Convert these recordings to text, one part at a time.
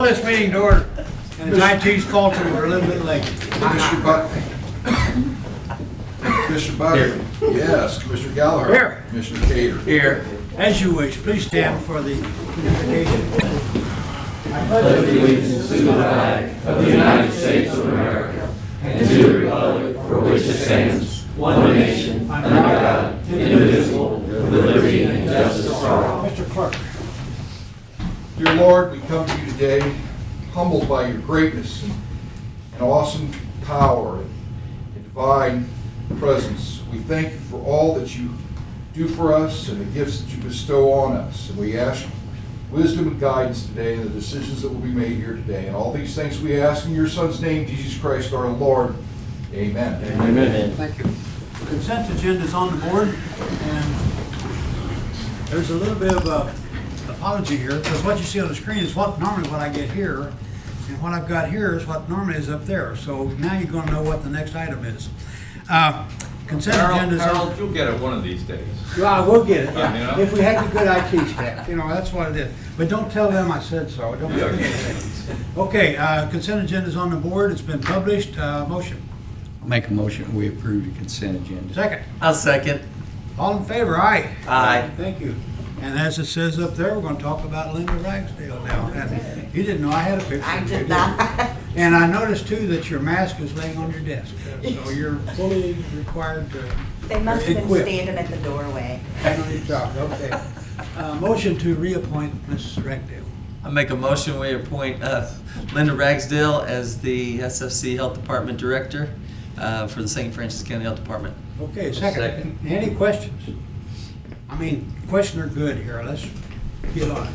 this meeting to order. And it's IT's fault that we're a little bit late. Commissioner Butler. Commissioner Butler. Yes. Commissioner Gallagher. Here. Commissioner Cater. Here. As you wish, please stand for the invocation. Pledge allegiance to the flag of the United States of America and to the republic for which it stands, one nation, under God, indivisible, with liberty and justice for all. Mr. Clerk. Dear Lord, we come to you today humbled by your greatness and awesome power and divine presence. We thank you for all that you do for us and the gifts that you bestow on us. And we ask wisdom and guidance today in the decisions that will be made here today. And all these things we ask in your Son's name, Jesus Christ our Lord. Amen. Amen. Thank you. Consent agenda is on the board, and there's a little bit of a apology here, because what you see on the screen is what I get here, and what I've got here is what normally is up there. So now you're going to know what the next item is. Consent agenda is on. Harold, you'll get it one of these days. Well, we'll get it, You know? if we had the good IT staff, that's what it is. But don't tell them I said so. Don't make me say. Okay, consent agenda is on the board, it's been published, motion. I'll make a motion, we approve the consent agenda. Second. I'll second. All in favor, aye. Aye. Thank you. And as it says up there, we're gonna talk about Linda Ragsdale now. And you didn't know I had a picture. I of did you, not. you? And I noticed too that your mask is laying on your desk. So you're fully required to They must have been equip. standing at the doorway. Hang on your job, okay. Motion to reappoint Ms. Ragsdale. I make a motion, we appoint Linda Ragsdale as the SFC Health Department Director for the St. Francis County Health Department. Okay, second. Second. Any questions? Questions are good here. Let's get on it.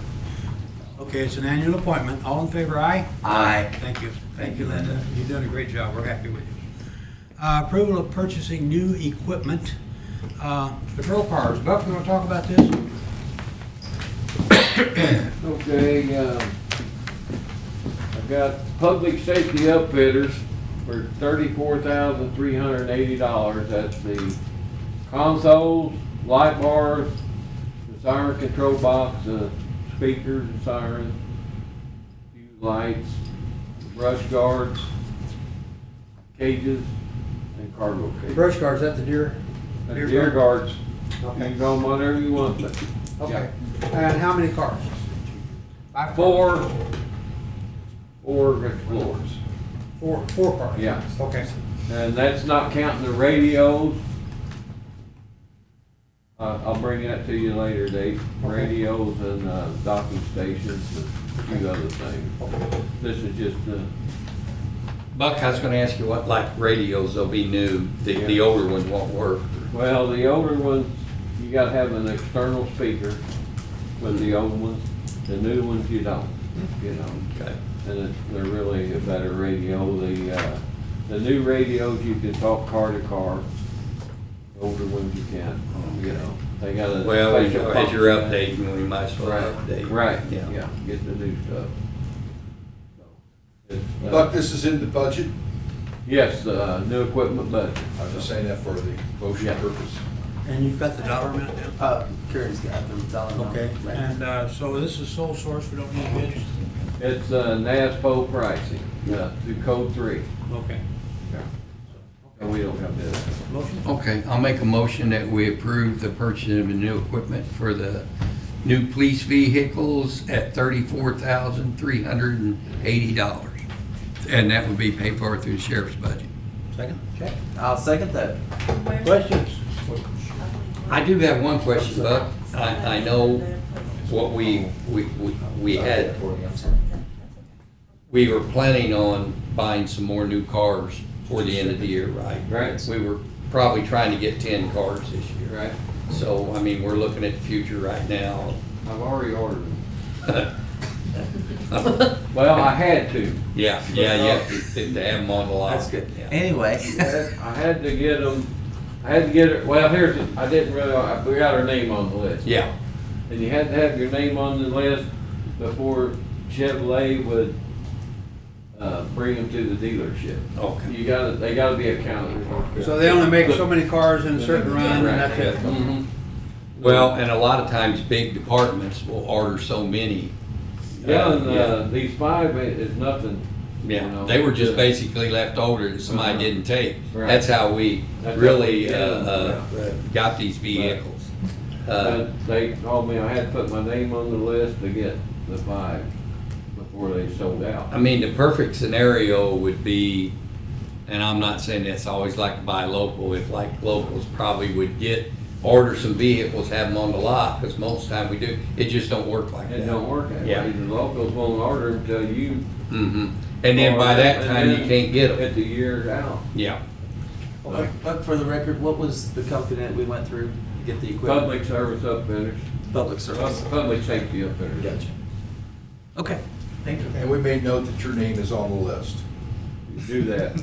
Okay, it's an annual appointment. All in favor, aye? Aye. Thank you. Thank you, Linda. You've done a great job. We're happy with you. Approval of purchasing new equipment. Patrol cars. Buck, you want to talk about this? Okay, I've got public safety upfitters for $34,380. That's the consoles, light bars, the siren control box, the speakers and sirens, few lights, brush guards, cages, and cargo cages. Brush cars, is that the deer? Deer guards, you Okay. can call them whatever you want, but Okay. And how many cars? four Explorers. Four cars? Yeah. Okay. And that's not counting the radios. I'll bring that to you later, Dave. Radios and docking stations and a few other things. This is just Buck, I was gonna ask you what, like radios, they'll be new, the older ones won't work. well, the older ones, you gotta have an external speaker with the old ones. The new ones, you don't, Okay. And they're really a better radio. The new radios, you can talk car to car. The older ones, you can't, They got a. Well, as special you're function. updating, we might as well update. Right, Yeah. yeah, get the new stuff. So, it's, But this is in the budget. yes, new equipment budget. I was just saying that for the motion Yeah. purpose. And you've got the dollar amount now? Karen's got the dollar amount. Okay. Right. And so this is sole source, we don't need bids? It's NASPO pricing, to code 3. Okay. And we don't have that. Motion? Okay, I'll make a motion that we approve the purchase of the new equipment for the new police vehicles at $34,380. And that would be paid for through the sheriff's budget. Second? Check. I'll second that. Questions? I do have one question, Buck. I know what we had, we were planning on buying some more new cars for the end of the year, right? Right. We were probably trying to get 10 cars this year. Right. So, we're looking at the future right now. I've already ordered them. Well, I had to. Yeah, you have to have them on the lot. That's good. Yeah. Anyway, I had to get them, well, I didn't really, we got our name on the list. Yeah, And you had to have your name on the list before Chevrolet would bring them to the dealership. Okay. They gotta be accounted for. So they only make so many cars in a certain run, and that's it? Mhm. well, and a lot of times big departments will order so many Yeah, and, these 5 is nothing, you Yeah, know. they were just basically left over that somebody didn't take. Right. That's how we That's really, how we get 'em. got these vehicles. They told me I had to put my name on the list to get the 5 before they sold out. I mean, the perfect scenario would be, and I'm not saying it's always like to buy local, if like locals probably would order some vehicles, have them on the lot, because most of the time we do, it just don't work like that. It don't work that Yeah. way. The locals won't order until you. Hmm. And then by that time, you can't get them. At the year out. Yeah. Okay, but for the record, what was the company that we went through to get the equipment? Public service upfitters, Public service. public safety upfitters. Gotcha. Okay, thank you. And we made note that your name is on the list. Do that.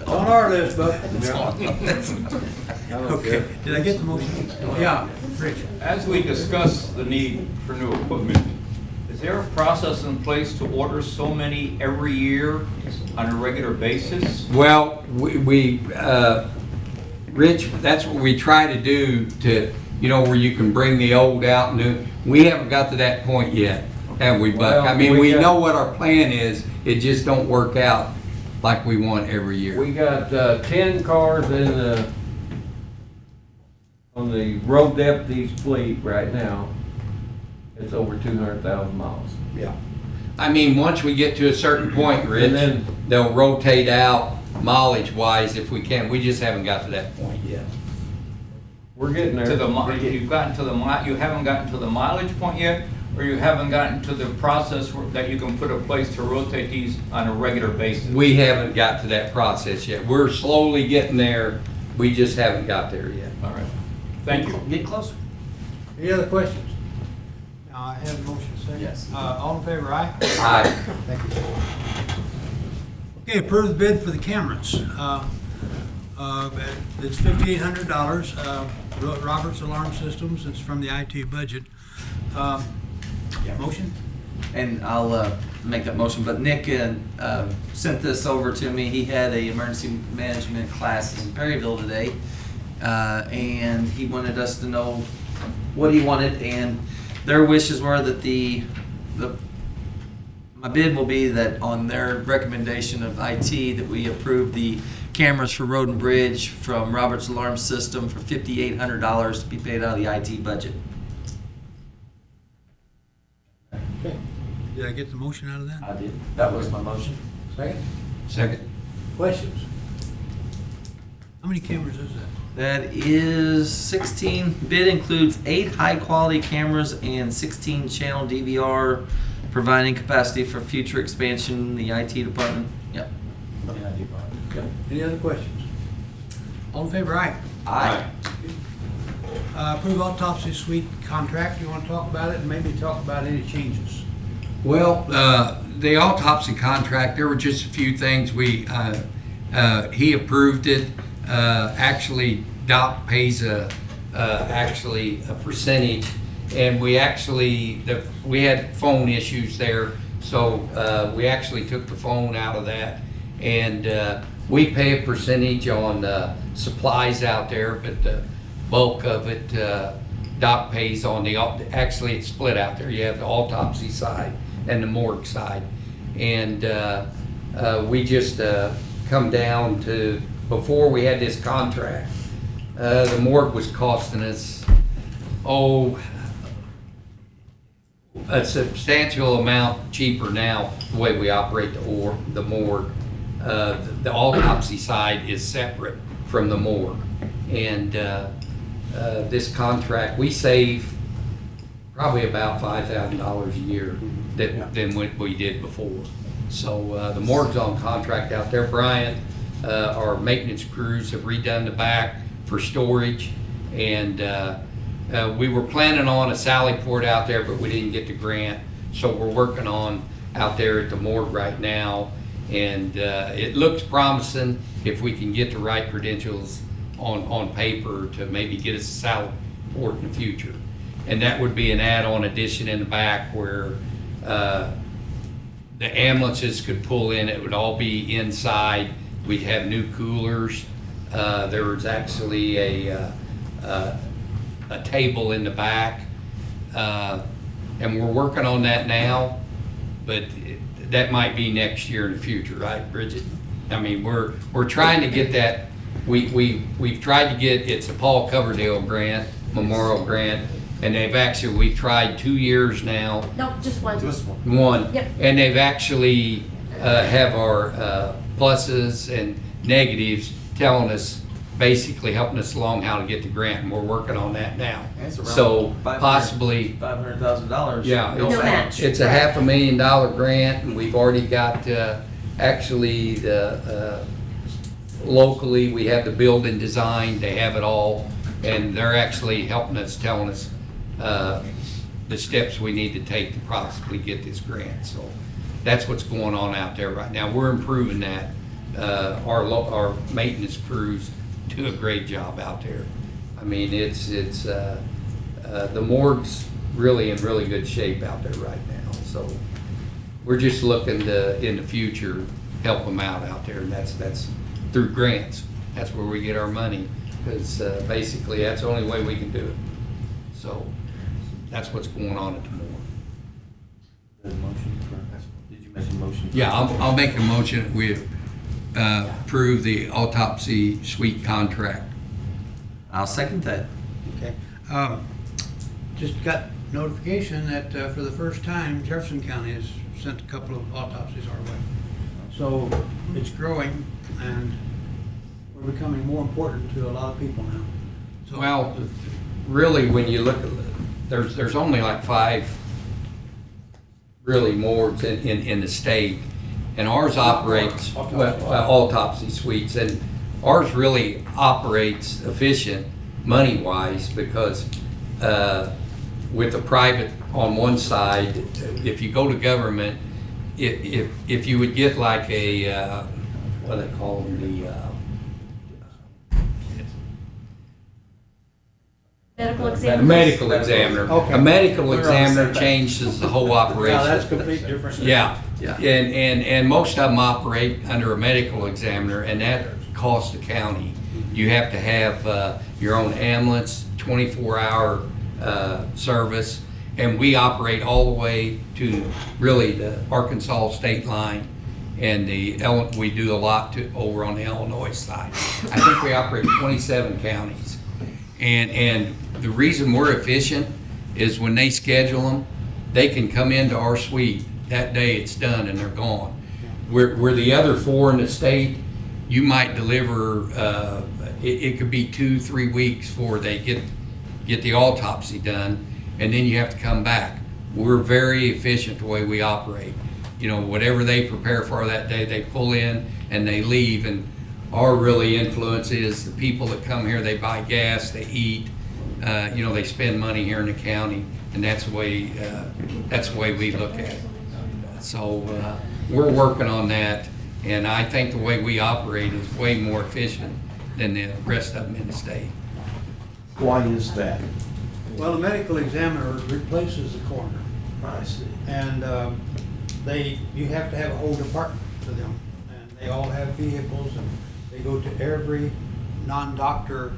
On our list, Buck. I don't Okay, care. did I get the motion? Yeah, Rich. As we discuss the need for new equipment, is there a process in place to order so many every year on a regular basis? Well, Rich, that's what we try to do to, where you can bring the old out and new. We haven't got to that point yet, have we, Buck? I Well, mean, we we got- know what our plan is, it just don't work out like we want every year. We got 10 cars on the road deputy's fleet right now. It's over 200,000 miles. Yeah. I mean, once we get to a certain point, Rich, And then- they'll rotate out mileage-wise if we can. We just haven't got to that point yet. We're getting there. To the, you've gotten to the, you haven't gotten to the mileage point yet, or you haven't gotten to the process that you can put in place to rotate these on a regular basis? We haven't got to that process yet. We're slowly getting there. We just haven't got there yet. All right, thank you. Get closer. Any other questions? Now, I have a motion second. Yes. All in favor, aye? Aye. Thank you. Okay, approve the bid for the cameras. It's $5,800, Roberts Alarm Systems, it's from the IT budget. Motion? And I'll make that motion, but Nick sent this over to me. He had a emergency management class in Perryville today, and he wanted us to know what he wanted, and their wishes were that my bid will be that on their recommendation of IT, that we approve the cameras for Road and Bridge from Roberts Alarm System for $5,800 to be paid out of the IT budget. Okay. Did I get the motion out of that? I did. That was my motion. Second? Second. Questions? How many cameras is that? That is 16. Bid includes 8 high-quality cameras and 16 channel DVR, providing capacity for future expansion in the IT department. Yep. Okay. Any other questions? All in favor, aye? Aye. Approve autopsy suite contract, you want to talk about it and maybe talk about any changes? Well, the autopsy contract, there were just a few things he approved it. Actually, Doc pays actually a percentage, and we had phone issues there, so we actually took the phone out of that, and we pay a percentage on supplies out there, but the bulk of it Doc pays on actually it's split out there. You have the autopsy side and the morgue side, and we just come down to, before we had this contract, the morgue was costing us a substantial amount cheaper now, the way we operate the morgue. The autopsy side is separate from the morgue, and this contract, we save probably about $5,000 a year than what we did before. So the morgue's on contract out there. Bryant, our maintenance crews have redone the back for storage, and we were planning on a Sally Port out there, but we didn't get the grant, so we're working on out there at the morgue right now, and it looks promising if we can get the right credentials on paper to maybe get us a Sally Port in the future. And that would be an add-on addition in the back where the ambulances could pull in. It would all be inside. We'd have new coolers. There was actually a table in the back, and we're working on that now, but that might be next year in the future, right, Bridget? I mean, we're trying to get that, we've tried to get, it's a Paul Coverdale grant, memorial grant, and we've tried 2 years now, Nope, just one. one. Yep. And they've actually have our pluses and negatives telling us, basically helping us along how to get the grant, and we're working on that now. That's around So 500 possibly, $500,000. yeah, No match. it's a $500,000 grant, and we've already got, actually, locally, we have the building design, they have it all, and they're actually helping us, telling us the steps we need to take to possibly get this grant. So that's what's going on out there right now. We're improving that. Our maintenance crews do a great job out there. I mean, it's the morgue's really in really good shape out there right now. So we're just looking to, in the future, help them out there, and that's through grants. That's where we get our money, because basically that's the only way we can do it. So that's what's going on at the morgue. Did you make a motion? Yeah, I'll make a motion that we approve the autopsy suite contract. I'll second that. Okay. Just got notification that for the first time, Jefferson County has sent a couple of autopsies our way. So it's growing, and we're becoming more important to a lot of people now. So, Well, really, when you look at it, there's only like 5 really morgues in the state, and ours operates, autopsy suites, and ours really operates efficient money-wise, because with the private on one side, if you go to government, if you would get like a, what do they call them, Medical a exam. medical examiner. Okay. A medical We're on the examiner same page. changes the whole operation. yeah, that's completely different. Yeah, Yeah. and most of them operate under a medical examiner, and that costs the county. You have to have your own ambulance, 24-hour service, and we operate all the way to really the Arkansas state line, and we do a lot over on the Illinois side. I think we operate 27 counties, and the reason we're efficient is when they schedule them, they can come into our suite that day, it's done, and they're gone. Where the other 4 in the state, you might deliver, it could be 2-3 weeks before they get the autopsy done, and then you have to come back. We're very efficient the way we operate. You know, whatever they prepare for that day, they pull in and they leave, and our really influence is the people that come here, they buy gas, they eat, they spend money here in the county, and that's the way we look at it. So we're working on that, and I think the way we operate is way more efficient than the rest of them in the state. Why is that? Well, the medical examiner replaces the coroner, I see. and you have to have a whole department for them, and they all have vehicles, and they go to every non-doctor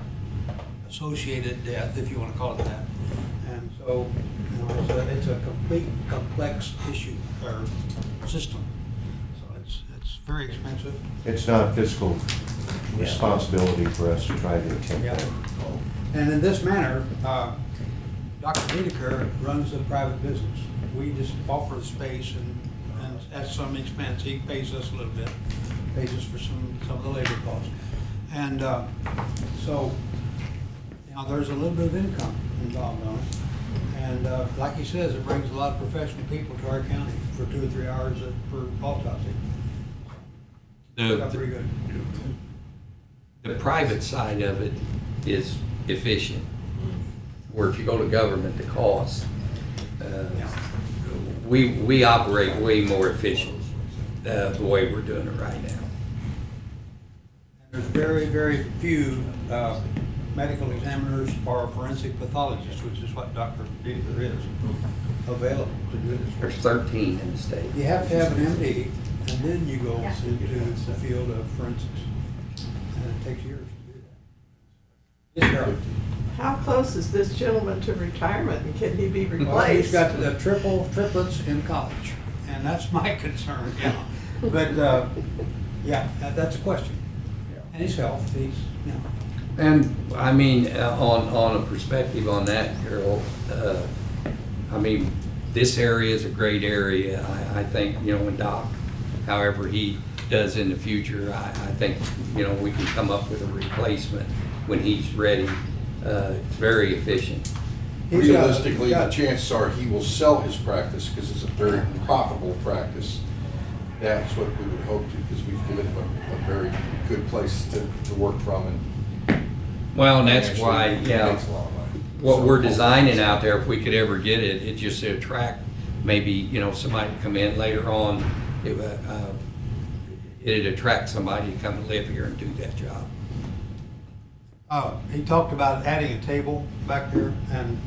associated death, if you want to call it that. And so, it's a complete complex issue or system. So it's very expensive. It's not a fiscal responsibility for us to try to attempt Yeah. that. And in this manner, Dr. Wiedeker runs a private business. We just offer the space and at some expense. He pays us a little bit, pays us for some of the labor costs. And so, there's a little bit of income involved on it. And like he says, it brings a lot of professional people to our county for 2 or 3 hours per autopsy. Got pretty good. The private side of it is efficient, where if you go to government, the cost, we operate way more efficient the way we're doing it right now. There's very, very few medical examiners or forensic pathologists, which is what Dr. Wiedeker is, available to do this. There's 13 in the state. You have to have an MD, and then you go into the field of forensics. And it takes years to do that. Yes, Harold? How close is this gentleman to retirement, and can he be Well, replaced? he's got the triplets in college, and that's my concern, yeah. But, yeah, that's a question. And his health, he's, you know. And, I mean, on a perspective on that, Carol, I mean, this area is a great area. I think, you know, when Doc, however he does in the future, I think, you know, we can come up with a replacement when he's ready. It's very efficient. He's got- Realistically, the got- chances are he will sell his practice because it's a very profitable practice. That's what we would hope to, because we've given him a very good place to work from, and Well, and that's financially, why, he yeah, makes a lot of money. what So- we're designing out there, if we could ever get it, it just attract maybe, you know, somebody to come in later on. It'd attract somebody to come and live here and do that job. He talked about adding a table back there, and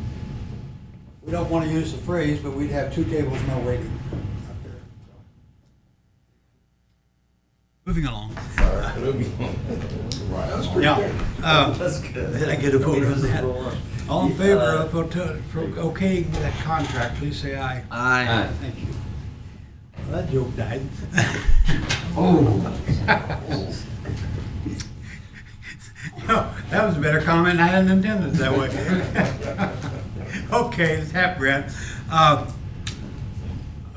we don't want to use the phrase, but we'd have 2 tables, no waiting out there. Moving along. Right, that's pretty Yeah. good. That's good. Did I get a vote on that? All in favor of okaying that contract, please say aye. Aye. Thank you. Well, that joke died. No, that was a better comment. I hadn't intended it that way. Okay, the TAP grant.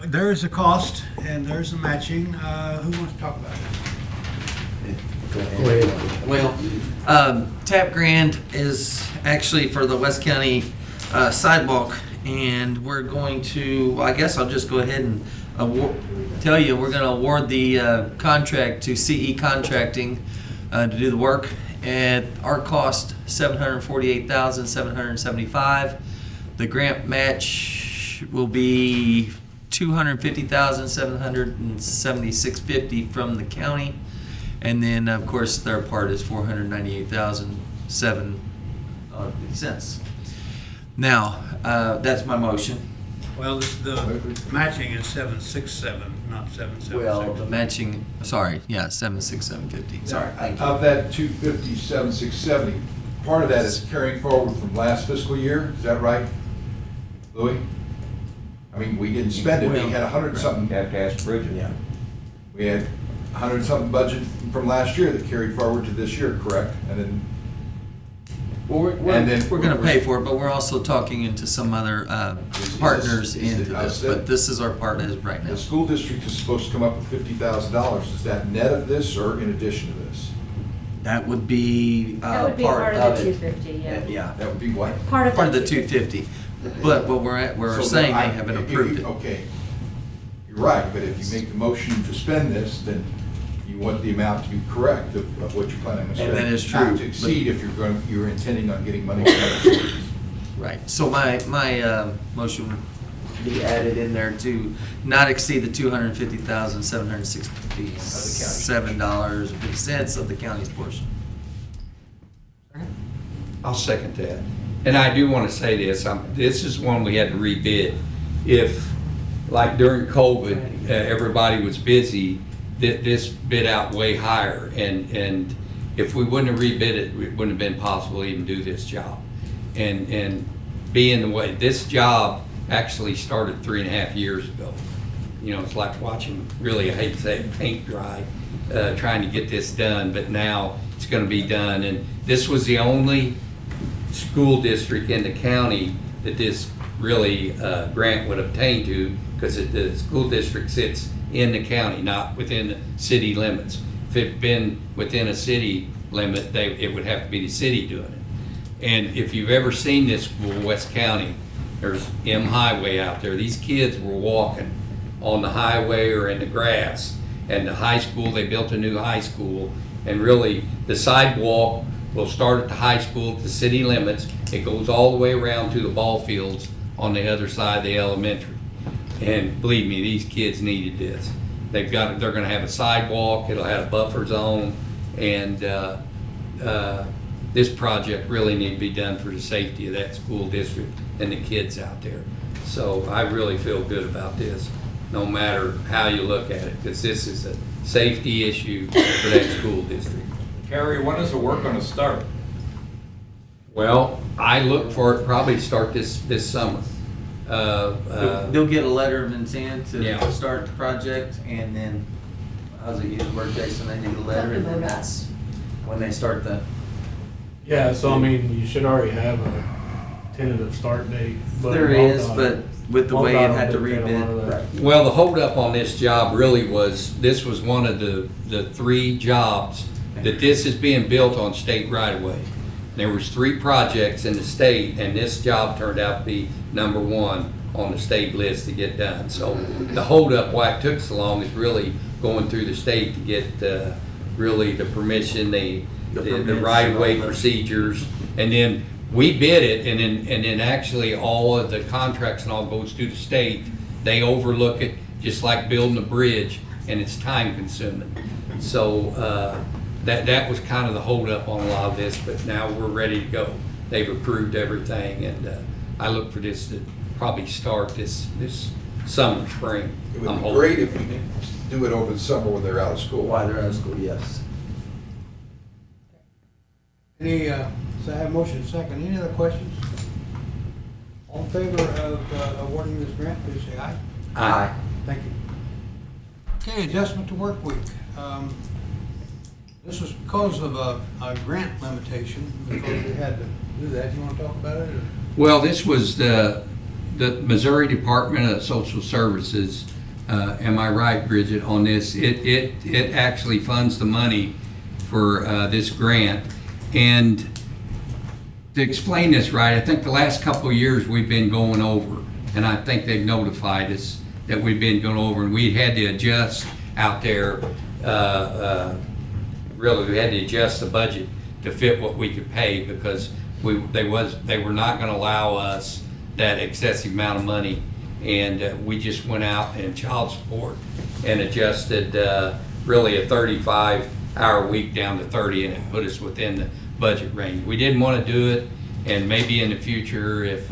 There is a cost and there's a matching. Who wants to talk about it? Well, TAP grant is actually for the West County sidewalk, and we're going to, I guess I'll just go ahead and tell you, we're going to award the contract to CE Contracting to do the work. At our cost, $748,775. The grant match will be $250,776.50 from the county. And then, of course, their part is $498,007.50. Now, that's my motion. Well, the matching is 767, not 776. Well, the matching, sorry, yeah, 767.50. Sorry, thank you. Of that 257, 670, part of that is carrying forward from last fiscal year, is that right, Louis? I mean, we didn't spend it, we had 100 something. You have to ask Bridget. Yeah. We had 100 something budget from last year that carried forward to this year, correct? And then, Well, And then- we're going to pay for it, but we're also talking into some other partners into this. But this is our part as of right now. the school district is supposed to come up with $50,000. Is that net of this or in addition to this? That would be That would be part of the it. 250, yeah. Yeah, That would be what? Part of part of the the 250. But what we're So saying, I- they haven't if you- approved it. Okay, you're right, but if you make the motion to spend this, then you want the amount to be correct of what you're planning to spend. that is true, Not to exceed if you're intending on getting money from other sources. Right. So my motion would be added in there to not exceed the $250,767.50 of the county's portion. I'll second that. And I do want to say this, this is one we had to rebid. If, like during COVID, everybody was busy, this bid out way higher. And if we wouldn't have rebid it, it wouldn't have been possible to even do this job. And being the way, this job actually started 3.5 years ago. You know, it's like watching, really, I hate to say it, paint dry, trying to get this done, but now it's gonna be done. And this was the only school district in the county that this really grant would obtain to, because the school district sits in the county, not within the city limits. If it'd been within a city limit, it would have to be the city doing it. And if you've ever seen this school, West County, there's M Highway out there. These kids were walking on the highway or in the grass. And the high school, they built a new high school, and really the sidewalk will start at the high school at the city limits. It goes all the way around to the ball fields on the other side of the elementary. And believe me, these kids needed this. They're gonna have a sidewalk, it'll have a buffer zone, and this project really need to be done for the safety of that school district and the kids out there. So I really feel good about this, no matter how you look at it, because this is a safety issue for that school district. Carrie, when is the work gonna start? Well, I look for it probably to start this summer. They'll get a letter of intent Yeah. to start the project, and then, how's it use the word, Jason, they need a letter, and then that's when they start the, Yeah, so I mean, you should already have a tentative start date. But there is, but with the way it MoDOT had to will dictate a lot of that. rebid. Well, the holdup on this job really was, this was one of the 3 jobs that this is being built on state right of way. There was 3 projects in the state, and this job turned out to be number 1 on the state list to get done. So the holdup, why it took so long, is really going through the state to get really the permission, the permits right of and way all that. procedures, and then we bid it, and then actually all of the contracts and all goes through the state. They overlook it, just like building a bridge, and it's time consuming. So that was kind of the holdup on a lot of this, but now we're ready to go. They've approved everything, and I look for this to probably start this summer, spring. It would I'm be hoping. great if we could do it over the summer when they're out of school. Why they're out of school, yes. Any, so I have motion second. Any other questions? All in favor of awarding this grant, please say aye. Aye. Thank you. Okay, adjustment to work week. This was because of a grant limitation, because we had to do that. You want to talk about it, or? Well, this was the Missouri Department of Social Services. Am I right, Bridget, on this? It actually funds the money for this grant. And to explain this right, I think the last couple of years we've been going over, and I think they've notified us that we've been going over, and we had to adjust out there. Really, we had to adjust the budget to fit what we could pay, because they were not going to allow us that excessive amount of money, and we just went out in child support and adjusted really a 35-hour week down to 30, and it put us within the budget range. We didn't want to do it, and maybe in the future, if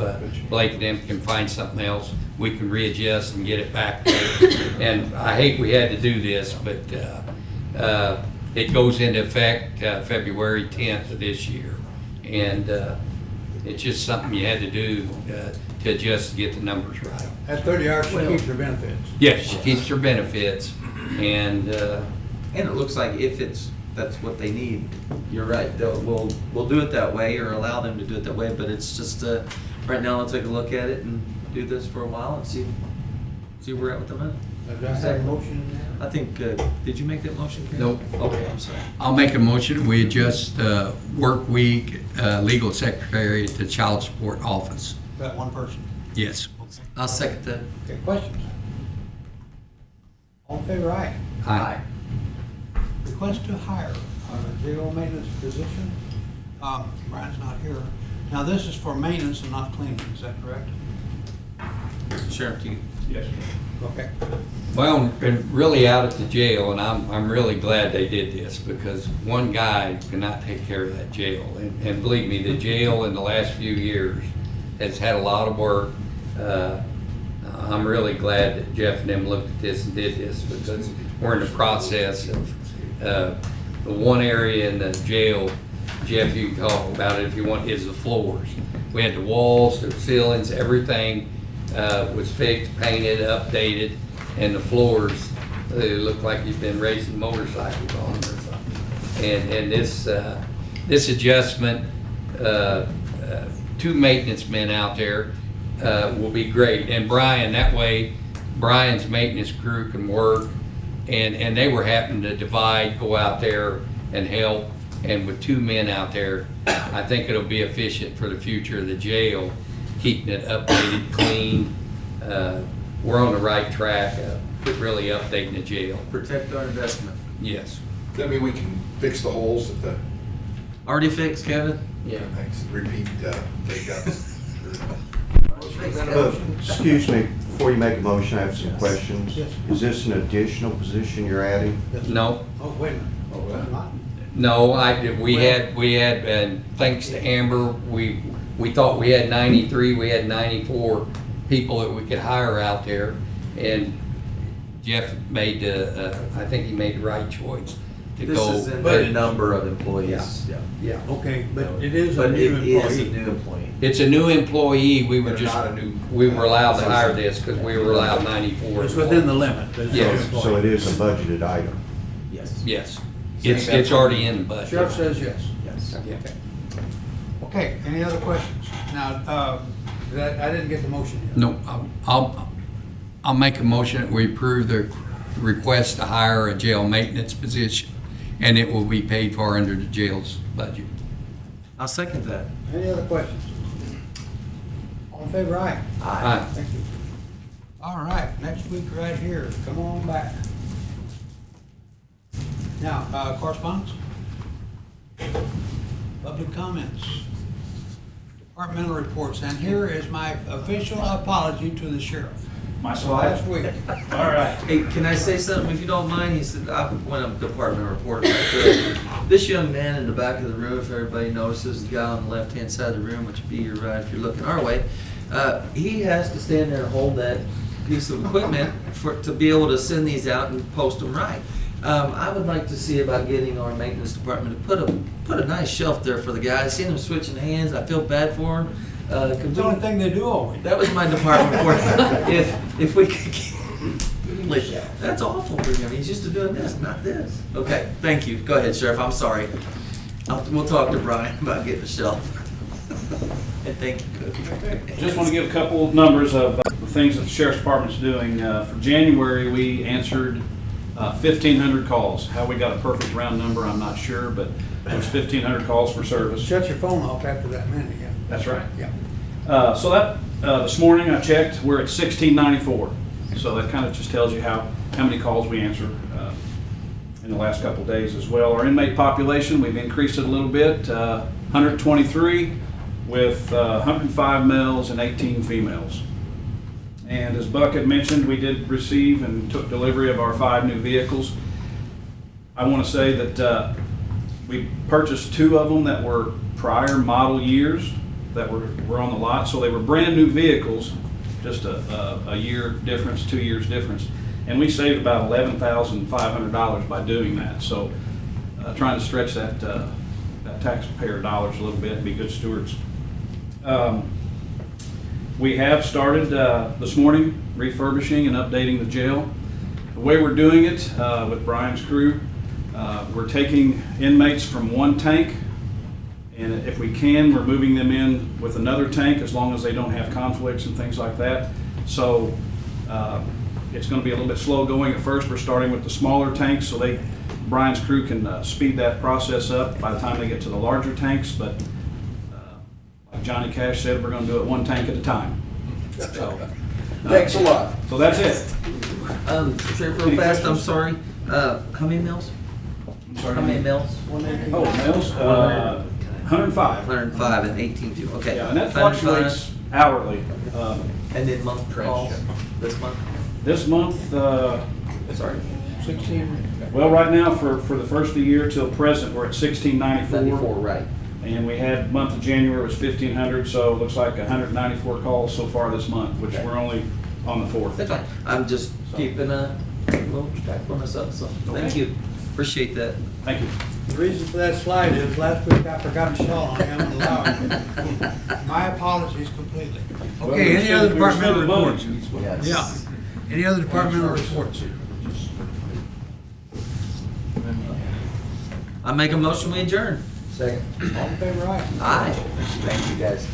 Blake and them can find something else, we can readjust and get it back there. And I hate we had to do this, but it goes into effect February 10th of this year. And it's just something you had to do to adjust to get the numbers right. At 30 hours, she keeps her benefits. Yes, she keeps her benefits, and And it looks like if that's what they need, you're right, we'll do it that way, or allow them to do it that way, but it's just, right now, let's take a look at it and do this for a while and see where we're at with the money. Do I have a motion in there? I think, did you make that motion, Karen? Nope. Okay, I'm sorry. I'll make a motion, we adjust work week, legal secretary at the child support office. Got one person. Yes. I'll second that. Okay, questions? All in favor, aye. Aye. Request to hire a jail maintenance position. Brian's not here. Now, this is for maintenance and not cleaning, is that correct? Sheriff, do you? Okay. Well, and really out at the jail, and I'm really glad they did this, because one guy cannot take care of that jail. And believe me, the jail in the last few years has had a lot of work. I'm really glad that Jeff and them looked at this and did this, because we're in the process of the one area in the jail, Jeff, you can talk about it if you want, is the floors. We had the walls, the ceilings, everything was fixed, painted, updated, and the floors, they look like you've been racing motorcycles on them or something. And this adjustment, 2 maintenance men out there will be great. And Brian, that way, Brian's maintenance crew can work, and they were having to divide, go out there and help. And with 2 men out there, I think it'll be efficient for the future of the jail, keeping it updated, clean. We're on the right track of really updating the jail. Protect our investment. Yes. Does that mean we can fix the holes at the, Already fixed, Kevin? Yeah. thanks, repeat takeouts? Excuse me, before you make a motion, I have some questions. Yes. Is this an additional position you're adding? No. Oh, wait a minute. Oh, well, not. No, we had, and thanks to Amber, we thought we had 93, we had 94 people that we could hire out there. And Jeff made, I think he made the right choice. to This go. is in but- the number of employees. Yeah. Yeah, okay, but it is a But new it is a employee. new employee. It's a new employee, we were They're just, not a new- we were allowed to hire this because we were allowed 94. It's within the limit. but it's a new Yes. employee. So it is a budgeted item. Yes. Yes, it's already in the budget. Sheriff says yes. Yes. Okay. Okay, any other questions? Now, I didn't get the motion yet. No, I'll make a motion that we approve the request to hire a jail maintenance position, and it will be paid for under the jail's budget. I'll second that. Any other questions? All in favor, aye? Aye. Thank you. All right, next week right here, come on back. Now, correspondence? Public comments? Departmental reports, and here is my official apology to the sheriff. My Last week. All right. Hey, can I say something, if you don't mind? He said, I went up department report. This young man in the back of the room, if everybody notices, the guy on the left-hand side of the room, which would be your right if you're looking our way, he has to stand there and hold that piece of equipment to be able to send these out and post them right. I would like to see about getting our maintenance department to put a nice shelf there for the guy. I seen him switching hands. I feel bad for him. It's the only thing they do always. That was my department report. If we could get, that's awful for him. He's used to doing this, not this. Okay, thank you. Go ahead, Sheriff. I'm sorry. We'll talk to Brian about getting the shelf. And thank you. Just want to give a couple of numbers of the things that the Sheriff's Department's doing. For January, we answered 1,500 calls. How we got a perfect round number, I'm not sure, but it was 1,500 calls for service. Shut your phone off after that minute, yeah. That's right. Yeah. So that, this morning I checked, we're at 1,694. So that kind of just tells you how many calls we answered in the last couple of days as well. Our inmate population, we've increased it a little bit, 123 with 105 males and 18 females. And as Buck had mentioned, we did receive and took delivery of our 5 new vehicles. I want to say that we purchased 2 of them that were prior model years that were on the lot. So they were brand new vehicles, just a year difference, 2 years difference. And we saved about $11,500 by doing that. So trying to stretch that taxpayer dollars a little bit and be good stewards. We have started this morning refurbishing and updating the jail. The way we're doing it with Brian's crew, we're taking inmates from one tank, and if we can, we're moving them in with another tank as long as they don't have conflicts and things like that. So it's going to be a little bit slow going at first. We're starting with the smaller tanks so Brian's crew can speed that process up by the time they get to the larger tanks. But like Johnny Cash said, we're going to do it one tank at a time. So, Thanks a lot. so that's it. Sheriff, real fast, I'm sorry. How many mils? I'm sorry. How many mils? Oh, males, 105. 105 and 18 people. Okay. Yeah, and that 105. fluctuates hourly. And then month calls this month? This month, Sorry. 16. well, right now for the first of the year till present, we're at 94, 1,694. right. And we had, month of January was 1,500, so it looks like 194 calls so far this month, which Okay. we're only on the 4th. That's fine. I'm just keeping a little track on us up, so thank you. Appreciate that. Thank you. The reason for that slide is last week I forgot to shell on him and allowed. My apologies completely. Okay, any other departmental reports? Yeah. Any other departmental reports? I make a motion, we adjourn. Second. All in favor, aye? Aye. Thank you, guys.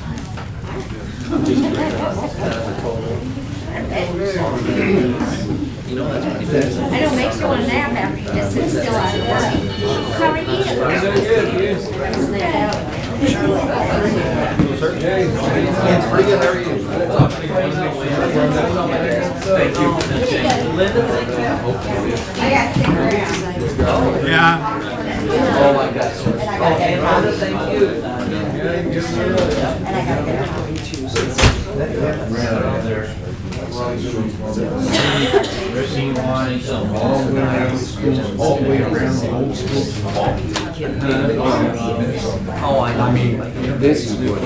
You know, that's pretty bad. I know, makes you want to nap after you just sit still out of work. How are you? Thank you. Linda, thank you. I got to stick around. Yeah. Oh, my gosh. Oh, and Linda, thank you. And I got to get out. Oh, I mean, This is what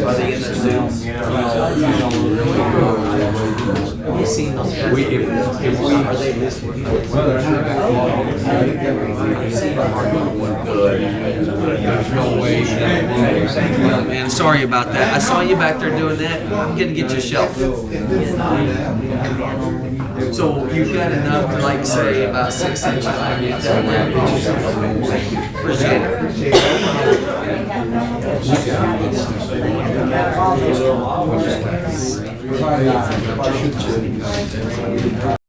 Are they in their suits? you seen those guys? We, if we, Are they listed? there's no way. Well, man, sorry about that. I saw you back there doing that. I'm gonna get you a shelf. So you've got enough to like say about 6 inches underneath that lamp. Appreciate it.